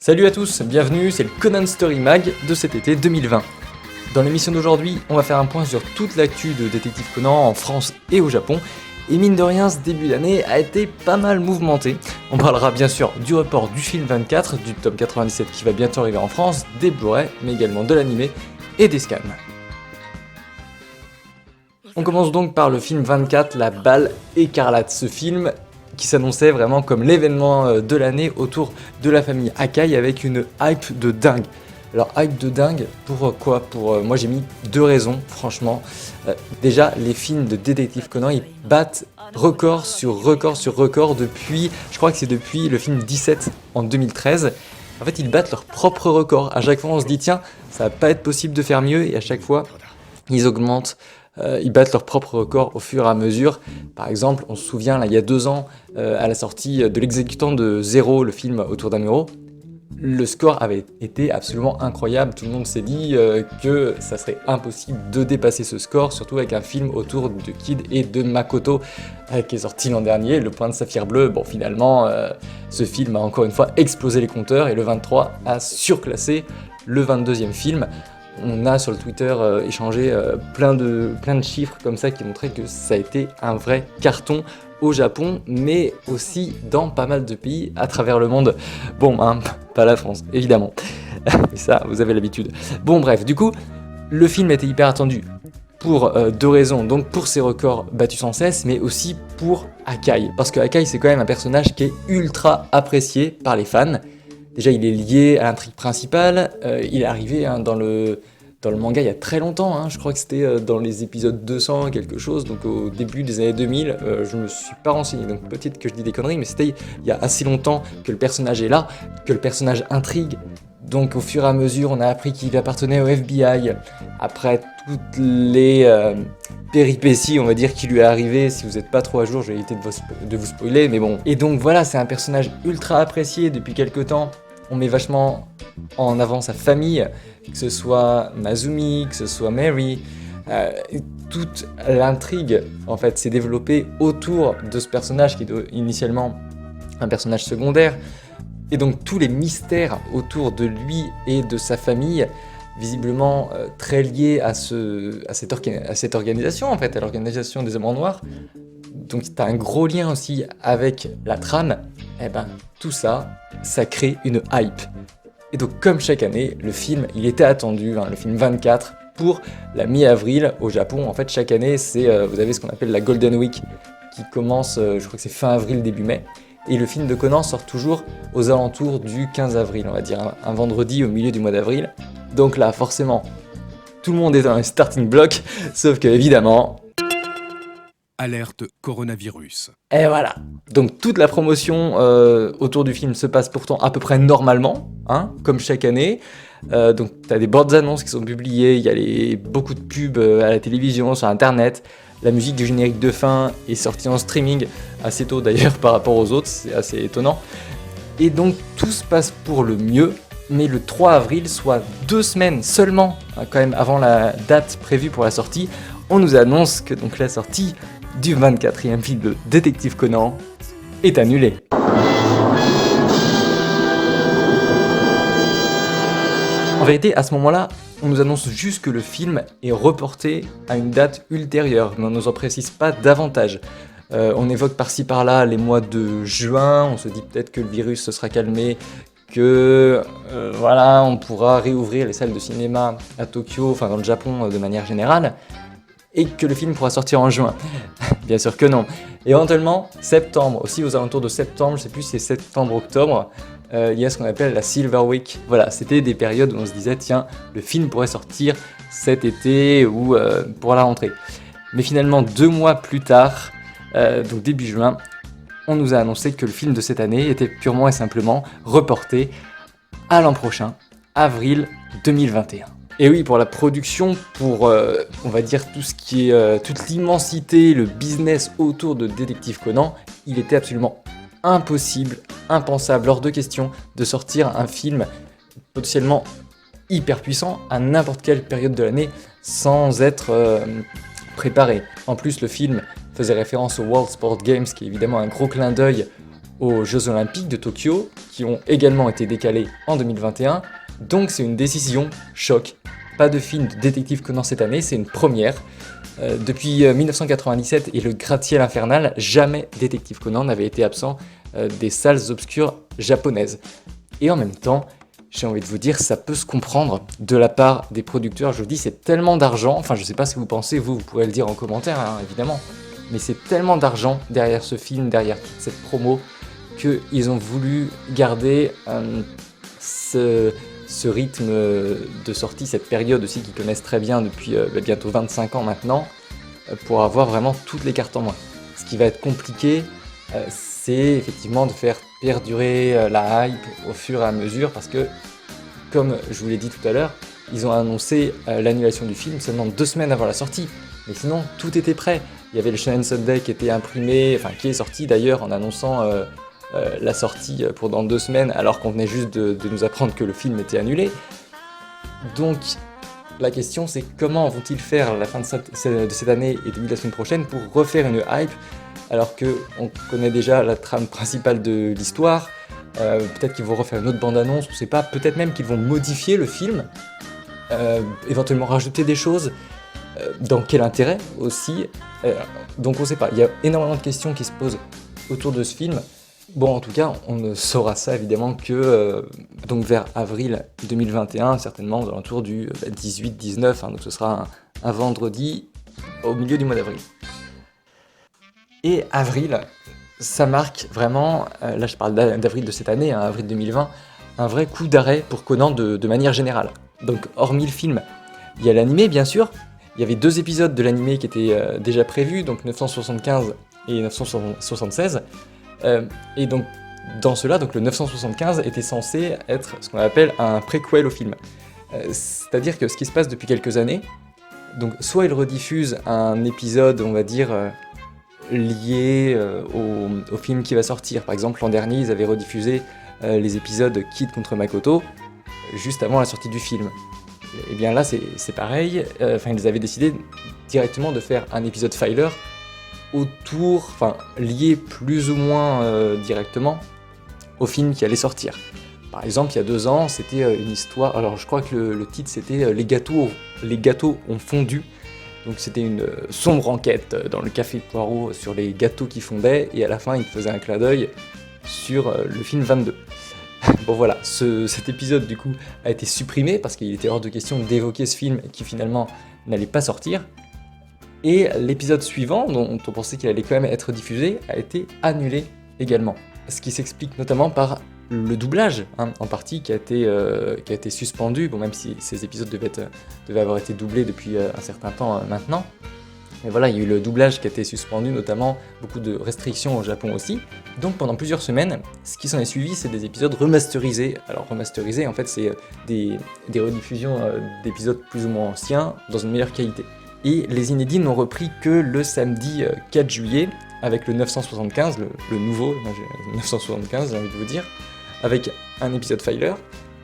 Salut à tous, bienvenue, c'est le Conan Story Mag de cet été 2020. Dans l'émission d'aujourd'hui, on va faire un point sur toute l'actu de Détective Conan en France et au Japon. Et mine de rien, ce début d'année a été pas mal mouvementé. On parlera bien sûr du report du film 24, du tome 97 qui va bientôt arriver en France, des Blu-ray, mais également de l'animé et des scans. On commence donc par le film 24, La Balle écarlate. Ce film qui s'annonçait vraiment comme l'événement de l'année autour de la famille Akai avec une hype de dingue. Alors hype de dingue, pourquoi moi j'ai mis deux raisons, franchement. Déjà, les films de Détective Conan, ils battent record sur record depuis, je crois que c'est depuis le film 17 en 2013. En fait, ils battent leur propre record. À chaque fois, on se dit, tiens, ça va pas être possible de faire mieux, et à chaque fois, ils augmentent. Ils battent leur propre record au fur et à mesure. Par exemple, on se souvient, là, il y a 2 ans, à la sortie de L'exécutant de Zéro, le film autour d'un héros, le score avait été absolument incroyable. Tout le monde s'est dit que ça serait impossible de dépasser ce score, surtout avec un film autour de Kid et de Makoto qui est sorti l'an dernier, Le Point de Saphir Bleu. Bon, finalement, ce film a encore une fois explosé les compteurs et le 23 a surclassé le 22e film. On a sur le Twitter échangé plein de chiffres comme ça qui montraient que ça a été un vrai carton au Japon, mais aussi dans pas mal de pays à travers le monde. Bon, pas la France, évidemment. Mais ça, vous avez l'habitude. Bon, bref, du coup, le film était hyper attendu pour 2 raisons. Donc pour ses records battus sans cesse, mais aussi pour Akai. Parce que Akai, c'est quand même un personnage qui est ultra apprécié par les fans. Déjà, il est lié à l'intrigue principale, il est arrivé dans le manga il y a très longtemps, je crois que c'était dans les épisodes 200 quelque chose, donc au début des années 2000, je me suis pas renseigné, donc peut-être que je dis des conneries, mais c'était il y a assez longtemps que le personnage est là, que le personnage intrigue. Donc au fur et à mesure, on a appris qu'il appartenait au FBI. Après toutes les péripéties, on va dire, qui lui est arrivé, si vous n'êtes pas trop à jour, je vais éviter de vous spoiler, mais bon. Et donc voilà, c'est un personnage ultra apprécié depuis quelques temps. On met vachement en avant sa famille, que ce soit Mazumi, que ce soit Mary. Toute l'intrigue, en fait, s'est développée autour de ce personnage qui est initialement un personnage secondaire. Et donc tous les mystères autour de lui et de sa famille, visiblement très liés à cette organisation, en fait, à l'organisation des Hommes en Noir. Donc tu as un gros lien aussi avec la trame. Et ben tout ça, ça crée une hype. Et donc comme chaque année, le film, il était attendu, le film 24, pour la mi-avril au Japon. En fait, chaque année, vous avez ce qu'on appelle la Golden Week, qui commence, je crois que c'est fin avril, début mai. Et le film de Conan sort toujours aux alentours du 15 avril, on va dire, un vendredi au milieu du mois d'avril. Donc là, forcément, tout le monde est dans un starting block, sauf que évidemment... Alerte coronavirus. Et voilà. Donc toute la promotion autour du film se passe pourtant à peu près normalement, comme chaque année. Donc tu as des bandes annonces qui sont publiées, il y a beaucoup de pubs à la télévision, sur internet. La musique du générique de fin est sortie en streaming, assez tôt d'ailleurs par rapport aux autres, c'est assez étonnant. Et donc tout se passe pour le mieux, mais le 3 avril, soit 2 semaines seulement, quand même avant la date prévue pour la sortie, on nous annonce que donc la sortie du 24e film de Détective Conan est annulée. En vérité, à ce moment-là, on nous annonce juste que le film est reporté à une date ultérieure, mais on ne nous en précise pas davantage. On évoque par-ci par-là les mois de juin, on se dit peut-être que le virus se sera calmé, que on pourra réouvrir les salles de cinéma à Tokyo, enfin dans le Japon de manière générale, et que le film pourra sortir en juin. Bien sûr que non. Éventuellement, septembre, aussi aux alentours de septembre, je sais plus si c'est septembre-octobre, il y a ce qu'on appelle la Silver Week. Voilà, c'était des périodes où on se disait, tiens, le film pourrait sortir cet été ou pour la rentrée. Mais finalement, 2 mois plus tard, donc début juin, on nous a annoncé que le film de cette année était purement et simplement reporté à l'an prochain, avril 2021. Et oui, pour la production, pour on va dire tout ce qui est toute l'immensité, le business autour de Détective Conan, il était absolument impossible, impensable, hors de question de sortir un film potentiellement hyper puissant à n'importe quelle période de l'année sans être préparé. En plus, le film faisait référence au World Sport Games, qui est évidemment un gros clin d'œil aux Jeux Olympiques de Tokyo, qui ont également été décalés en 2021. Donc c'est une décision choc. Pas de film de détective Conan cette année, c'est une première. Depuis 1997 et le gratte-ciel infernal, jamais détective Conan n'avait été absent des salles obscures japonaises. Et en même temps, j'ai envie de vous dire, ça peut se comprendre de la part des producteurs. Je vous dis, c'est tellement d'argent, enfin je sais pas ce que vous pensez, vous pourrez le dire en commentaire, hein, évidemment, mais c'est tellement d'argent derrière ce film, derrière toute cette promo, qu'ils ont voulu garder ce rythme de sortie, cette période aussi qu'ils connaissent très bien depuis bientôt 25 ans maintenant, pour avoir vraiment toutes les cartes en main. Ce qui va être compliqué, c'est effectivement de faire perdurer la hype au fur et à mesure, parce que, comme je vous l'ai dit tout à l'heure, ils ont annoncé l'annulation du film seulement 2 semaines avant la sortie, mais sinon tout était prêt. Il y avait le Shonen Sunday qui était imprimé, enfin qui est sorti d'ailleurs en annonçant la sortie pour dans 2 semaines, alors qu'on venait juste de nous apprendre que le film était annulé. Donc la question c'est comment vont-ils faire à la fin de cette année et début de la semaine prochaine pour refaire une hype, alors qu'on connaît déjà la trame principale de l'histoire. Peut-être qu'ils vont refaire une autre bande-annonce, on ne sait pas, peut-être même qu'ils vont modifier le film, éventuellement rajouter des choses, dans quel intérêt aussi, donc on ne sait pas, il y a énormément de questions qui se posent autour de ce film. Bon, en tout cas, on ne saura ça évidemment que donc vers avril 2021, certainement aux alentours du 18-19, hein, donc ce sera un vendredi au milieu du mois d'avril. Et avril, ça marque vraiment, là je parle d'avril de cette année, hein, avril 2020, un vrai coup d'arrêt pour Conan de manière générale. Donc hormis le film, il y a l'animé bien sûr, il y avait 2 épisodes de l'animé qui étaient déjà prévus, donc 975 et 976, et donc dans cela, donc le 975 était censé être ce qu'on appelle un préquel au film. C'est-à-dire que ce qui se passe depuis quelques années, donc soit ils rediffusent un épisode, on va dire, lié au film qui va sortir. Par exemple, l'an dernier, ils avaient rediffusé les épisodes Kid contre Makoto juste avant la sortie du film. Et bien là, c'est pareil. Ils avaient décidé directement de faire un épisode Filer autour, lié plus ou moins directement au film qui allait sortir. Par exemple, il y a 2 ans, c'était une histoire. Alors, je crois que le titre c'était les gâteaux ont fondu. Donc c'était une sombre enquête dans le café Poirot sur les gâteaux qui fondaient, et à la fin il faisait un clin d'œil sur le film 22. Bon voilà, cet épisode du coup a été supprimé parce qu'il était hors de question d'évoquer ce film qui finalement n'allait pas sortir. Et l'épisode suivant, dont on pensait qu'il allait quand même être diffusé, a été annulé également. Ce qui s'explique notamment par le doublage, hein, en partie, qui a été suspendu, bon, même si ces épisodes devaient avoir été doublés depuis un certain temps maintenant. Mais voilà, il y a eu le doublage qui a été suspendu, notamment beaucoup de restrictions au Japon aussi. Donc pendant plusieurs semaines, ce qui s'en est suivi, c'est des épisodes remasterisés. Alors remasterisés, en fait, c'est des rediffusions d'épisodes plus ou moins anciens, dans une meilleure qualité. Et les inédits n'ont repris que le samedi 4 juillet, avec le 975, le nouveau 975, j'ai envie de vous dire, avec un épisode Filer,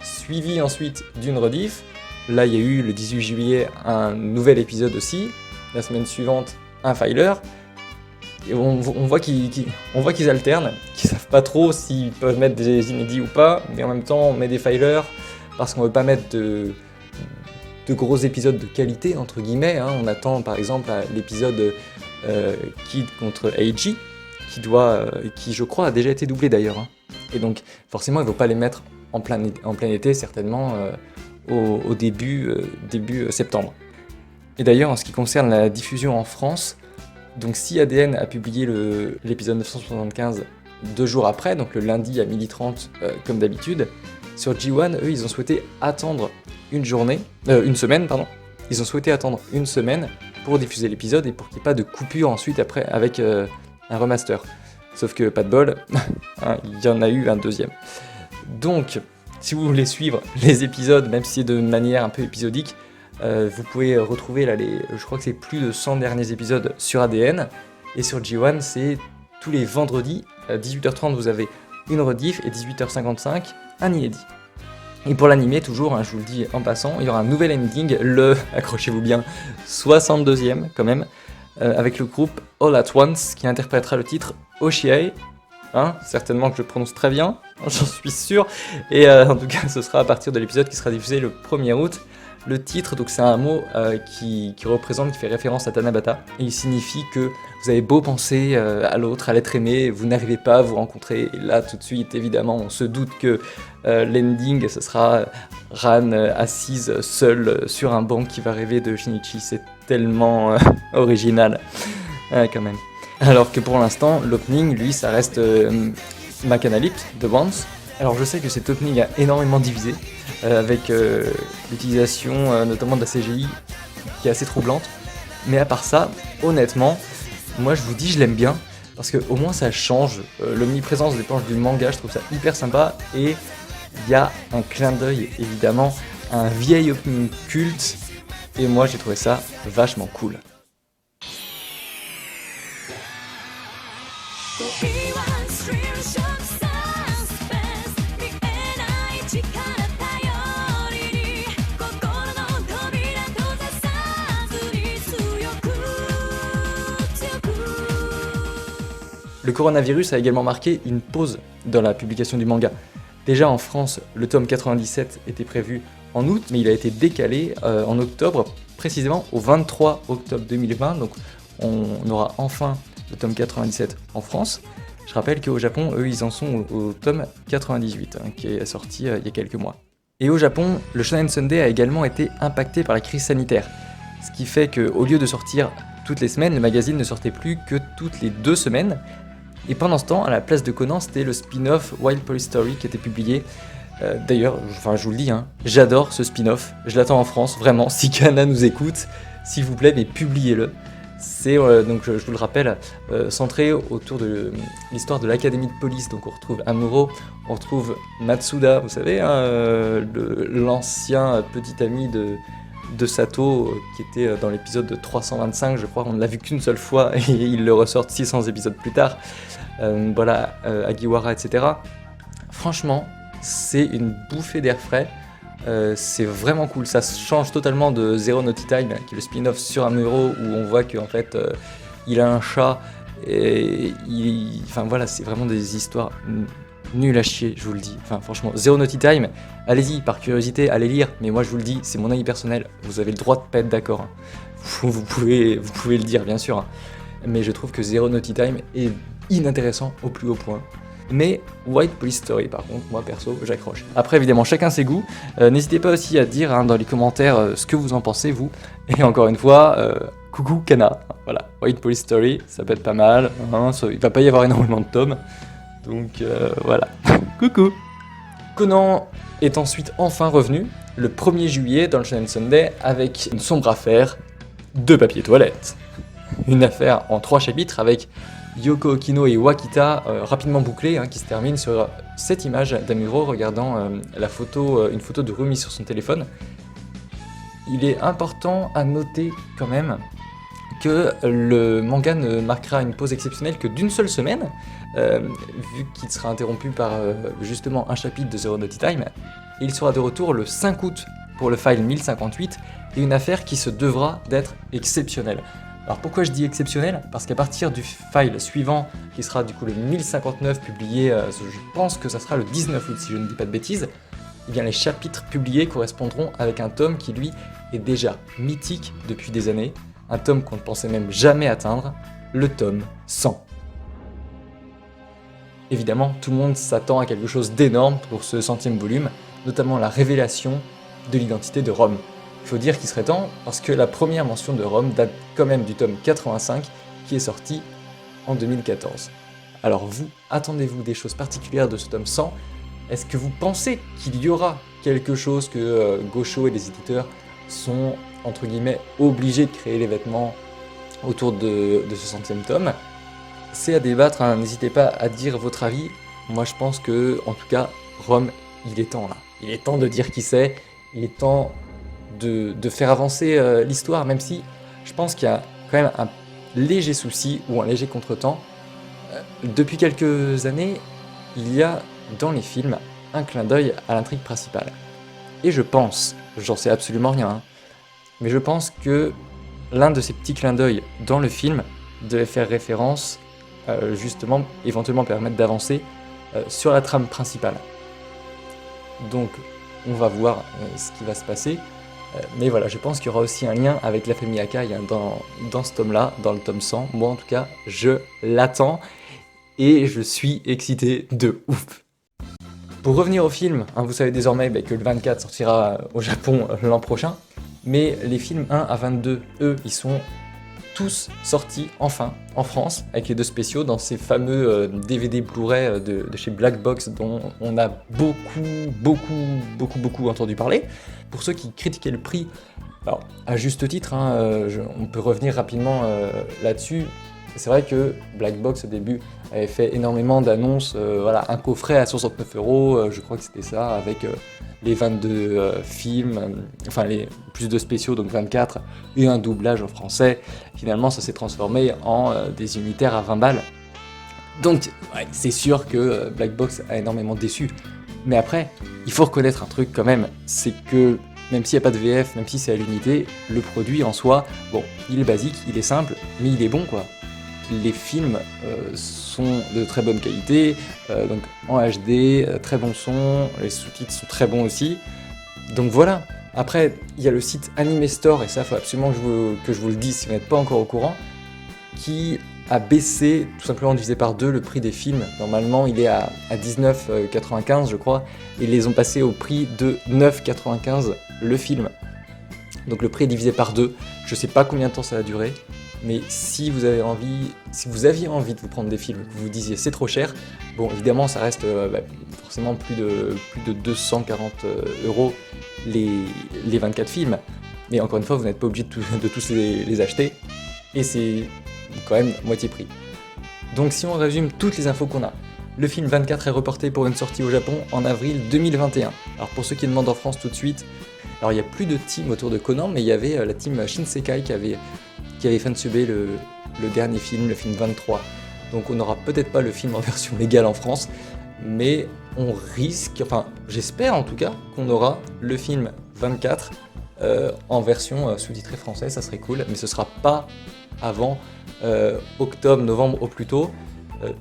suivi ensuite d'une rediff. Là, il y a eu le 18 juillet un nouvel épisode aussi, la semaine suivante un Filer. Et on voit qu'ils alternent, qu'ils savent pas trop s'ils peuvent mettre des inédits ou pas, mais en même temps on met des Filers parce qu'on veut pas mettre de gros épisodes de qualité entre guillemets, hein. On attend par exemple l'épisode Kid contre Eiji, qui je crois a déjà été doublé d'ailleurs, hein. Et donc forcément il ne faut pas les mettre en plein été, certainement au début septembre. Et d'ailleurs en ce qui concerne la diffusion en France, donc si ADN a publié l'épisode 975 2 jours après, donc le lundi à 12h30 comme d'habitude, sur G1, eux ils ont souhaité attendre une semaine. Ils ont souhaité attendre une semaine pour diffuser l'épisode et pour qu'il n'y ait pas de coupure ensuite après avec un remaster. Sauf que pas de bol, hein, il y en a eu un deuxième. Donc, si vous voulez suivre les épisodes, même si c'est de manière un peu épisodique, vous pouvez retrouver là je crois que c'est plus de 100 derniers épisodes sur ADN. Et sur G1, c'est tous les vendredis, à 18h30 vous avez une rediff et 18h55 un inédit. Et pour l'animé, toujours, hein, je vous le dis en passant, il y aura un nouvel ending, accrochez-vous bien, 62e quand même, avec le groupe All At Once qui interprétera le titre Oshiai, hein, certainement que je prononce très bien, j'en suis sûr, et en tout cas ce sera à partir de l'épisode qui sera diffusé le 1er août. Le titre, donc c'est un mot qui fait référence à Tanabata, et il signifie que vous avez beau penser à l'autre, à l'être aimé, vous n'arrivez pas à vous rencontrer, et là tout de suite évidemment on se doute que l'ending ce sera Ran assise seule sur un banc qui va rêver de Shinichi, c'est tellement original quand même. Alors que pour l'instant, l'opening, lui, ça reste Makanalypt de Once. Alors je sais que cet opening a énormément divisé, avec l'utilisation notamment de la CGI qui est assez troublante. Mais à part ça, honnêtement, moi je vous dis je l'aime bien, parce qu'au moins ça change. L'omniprésence des planches du manga, je trouve ça hyper sympa, et il y a un clin d'œil évidemment à un vieil opening culte, et moi j'ai trouvé ça vachement cool. Le coronavirus a également marqué une pause dans la publication du manga. Déjà en France, le tome 97 était prévu en août, mais il a été décalé en octobre, précisément au 23 octobre 2020, donc on aura enfin le tome 97 en France. Je rappelle qu'au Japon, eux, ils en sont au tome 98, qui est sorti il y a quelques mois. Et au Japon, le Shonen Sunday a également été impacté par la crise sanitaire, ce qui fait qu'au lieu de sortir toutes les semaines, le magazine ne sortait plus que toutes les 2 semaines. Et pendant ce temps, à la place de Conan, c'était le spin-off Wild Police Story qui était publié. D'ailleurs, je vous le dis, j'adore ce spin-off, je l'attends en France, vraiment, si Kana nous écoute, s'il vous plaît, mais publiez-le. C'est, donc je vous le rappelle, centré autour de l'histoire de l'académie de police. Donc on retrouve Amuro, on retrouve Matsuda, vous savez, l'ancien petit ami de Sato, qui était dans l'épisode 325, je crois, on ne l'a vu qu'une seule fois, et il le ressort 600 épisodes plus tard. Agiwara, etc. Franchement, c'est une bouffée d'air frais. C'est vraiment cool, ça change totalement de Zero Naughty Time, qui est le spin-off sur Amuro, où on voit qu'en fait il a un chat, et enfin voilà, c'est vraiment des histoires nulles à chier, je vous le dis. Enfin franchement, Zero Naughty Time, allez-y, par curiosité, allez lire, mais moi je vous le dis, c'est mon avis personnel, vous avez le droit de pas être d'accord. Vous pouvez le dire bien sûr, mais je trouve que Zero Naughty Time est inintéressant au plus haut point. Mais White Police Story, par contre, moi perso, j'accroche. Après, évidemment, chacun ses goûts. N'hésitez pas aussi à dire dans les commentaires ce que vous en pensez, vous. Et encore une fois, coucou Kana. Voilà, White Police Story, ça peut être pas mal. Il va pas y avoir énormément de tomes. Donc voilà, coucou. Conan est ensuite enfin revenu, le 1er juillet, dans le Shonen Sunday, avec une sombre affaire de papier toilette. Une affaire en 3 chapitres avec Yoko Okino et Wakita rapidement bouclés, qui se termine sur cette image d'Amuro regardant une photo de Rumi sur son téléphone. Il est important à noter quand même que le manga ne marquera une pause exceptionnelle que d'une seule semaine, vu qu'il sera interrompu par justement un chapitre de Zero Naughty Time, et il sera de retour le 5 août pour le file 1058, et une affaire qui se devra d'être exceptionnelle. Alors pourquoi je dis exceptionnel ? Parce qu'à partir du file suivant, qui sera du coup le 1059 publié, je pense que ça sera le 19 août si je ne dis pas de bêtises, eh bien les chapitres publiés correspondront avec un tome qui lui est déjà mythique depuis des années, un tome qu'on ne pensait même jamais atteindre, le tome 100. Évidemment, tout le monde s'attend à quelque chose d'énorme pour ce 100e volume, notamment la révélation de l'identité de Rome. Il faut dire qu'il serait temps, parce que la première mention de Rome date quand même du tome 85, qui est sorti en 2014. Alors vous, attendez-vous des choses particulières de ce tome 100 ? Est-ce que vous pensez qu'il y aura quelque chose que Gosho et les éditeurs sont, entre guillemets, obligés de créer les vêtements autour de ce 100e tome ? C'est à débattre, n'hésitez pas à dire votre avis. Moi je pense que, en tout cas, Rome, il est temps là. Il est temps de dire qui c'est, il est temps de faire avancer l'histoire, même si je pense qu'il y a quand même un léger souci ou un léger contretemps. Depuis quelques années, il y a dans les films un clin d'œil à l'intrigue principale. Et je pense, j'en sais absolument rien, mais je pense que l'un de ces petits clins d'œil dans le film devait faire référence justement éventuellement permettre d'avancer sur la trame principale. Donc on va voir ce qui va se passer. Mais voilà, je pense qu'il y aura aussi un lien avec la famille Akai dans ce tome-là, dans le tome 100. Moi en tout cas, je l'attends et je suis excité de ouf. Pour revenir au film, vous savez désormais que le 24 sortira au Japon l'an prochain. Mais les films 1 à 22, eux, ils sont tous sortis enfin en France, avec les 2 spéciaux, dans ces fameux DVD Blu-ray de chez Black Box, dont on a beaucoup entendu parler. Pour ceux qui critiquaient le prix, alors à juste titre, on peut revenir rapidement là-dessus. C'est vrai que Black Box au début avait fait énormément d'annonces, un coffret à 69 €, je crois que c'était ça, avec les 22 films, les plus de spéciaux, donc 24, et un doublage en français. Finalement, ça s'est transformé en des unitaires à 20 balles. Donc, ouais, c'est sûr que Black Box a énormément déçu. Mais après, il faut reconnaître un truc quand même, c'est que même s'il n'y a pas de VF, même si c'est à l'unité, le produit en soi, bon, il est basique, il est simple, mais il est bon quoi. Les films sont de très bonne qualité, donc en HD, très bon son, les sous-titres sont très bons aussi. Donc voilà. Après, il y a le site Anime Store, et ça, il faut absolument que je vous le dise si vous n'êtes pas encore au courant, qui a baissé, tout simplement divisé par 2, le prix des films. Normalement, il est à 19,95 je crois, et ils les ont passés au prix de 9,95 le film. Donc le prix est divisé par 2. Je sais pas combien de temps ça va durer, mais si vous aviez envie de vous prendre des films, que vous vous disiez c'est trop cher, bon évidemment ça reste forcément plus de 240 € les 24 films, mais encore une fois vous n'êtes pas obligé de tous les acheter, et c'est quand même moitié prix. Donc si on résume toutes les infos qu'on a, le film 24 est reporté pour une sortie au Japon en avril 2021. Alors pour ceux qui demandent en France tout de suite, alors il n'y a plus de team autour de Conan, mais il y avait la team Shinsekai qui avait fansubé le dernier film, le film 23. Donc on n'aura peut-être pas le film en version légale en France, mais on risque, j'espère en tout cas, qu'on aura le film 24 en version sous-titrée française, ça serait cool, mais ce sera pas avant octobre, novembre au plus tôt.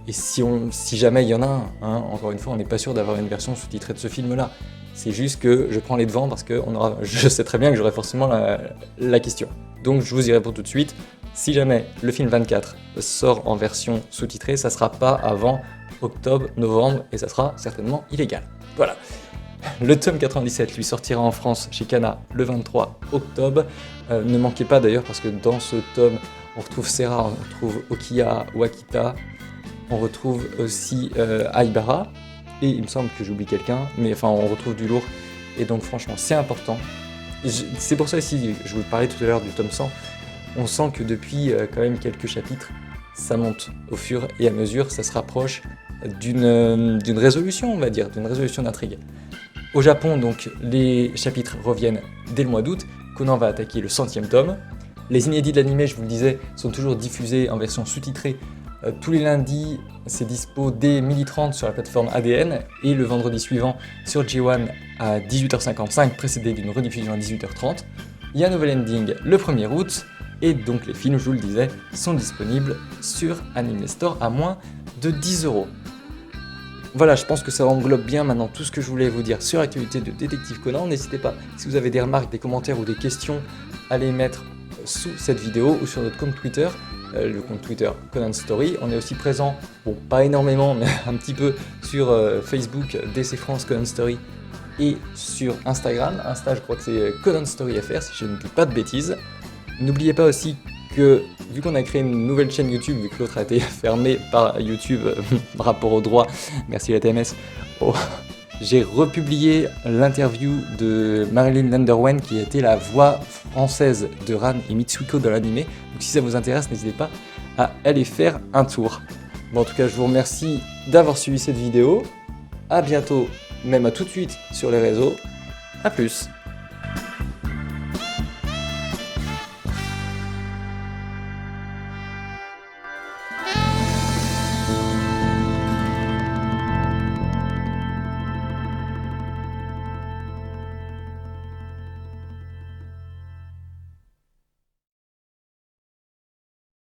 Et si jamais il y en a un, encore une fois, on n'est pas sûr d'avoir une version sous-titrée de ce film-là. C'est juste que je prends les devants parce que je sais très bien que j'aurai forcément la question. Donc je vous y réponds tout de suite. Si jamais le film 24 sort en version sous-titrée, ça sera pas avant octobre, novembre, et ça sera certainement illégal. Voilà. Le tome 97 lui sortira en France chez Kana le 23 octobre. Ne manquez pas d'ailleurs parce que dans ce tome, on retrouve Serra, on retrouve Okiya, Wakita, on retrouve aussi Aibara, et il me semble que j'oublie quelqu'un, mais on retrouve du lourd, et donc franchement c'est important. C'est pour ça aussi, je vous parlais tout à l'heure du tome 100, on sent que depuis quand même quelques chapitres, ça monte au fur et à mesure, ça se rapproche d'une résolution, on va dire, d'une résolution d'intrigue. Au Japon, donc, les chapitres reviennent dès le mois d'août, Conan va attaquer le 100e tome. Les inédits de l'anime, je vous le disais, sont toujours diffusés en version sous-titrée. Tous les lundis, c'est dispo dès 12h30 sur la plateforme ADN, et le vendredi suivant sur J1 à 18h55, précédé d'une rediffusion à 18h30. Il y a un nouvel ending le 1er août, et donc les films, je vous le disais, sont disponibles sur Anime Store à moins de 10 €. Voilà, je pense que ça englobe bien maintenant tout ce que je voulais vous dire sur l'actualité de Détective Conan. N'hésitez pas, si vous avez des remarques, des commentaires ou des questions, à les mettre sous cette vidéo ou sur notre compte Twitter, le compte Twitter Conan Story. On est aussi présent, bon pas énormément, mais un petit peu sur Facebook, DC France Conan Story, et sur Instagram. Insta, je crois que c'est Conan Story FR, si je ne dis pas de bêtises. N'oubliez pas aussi que, vu qu'on a créé une nouvelle chaîne YouTube, vu que l'autre a été fermée par YouTube par rapport aux droits, merci la TMS, j'ai republié l'interview de Marilyn Landerwen, qui a été la voix française de Ran et Mitsuko dans l'anime. Donc si ça vous intéresse, n'hésitez pas à aller faire un tour. Bon, en tout cas, je vous remercie d'avoir suivi cette vidéo. À bientôt, même à tout de suite sur les réseaux. A plus.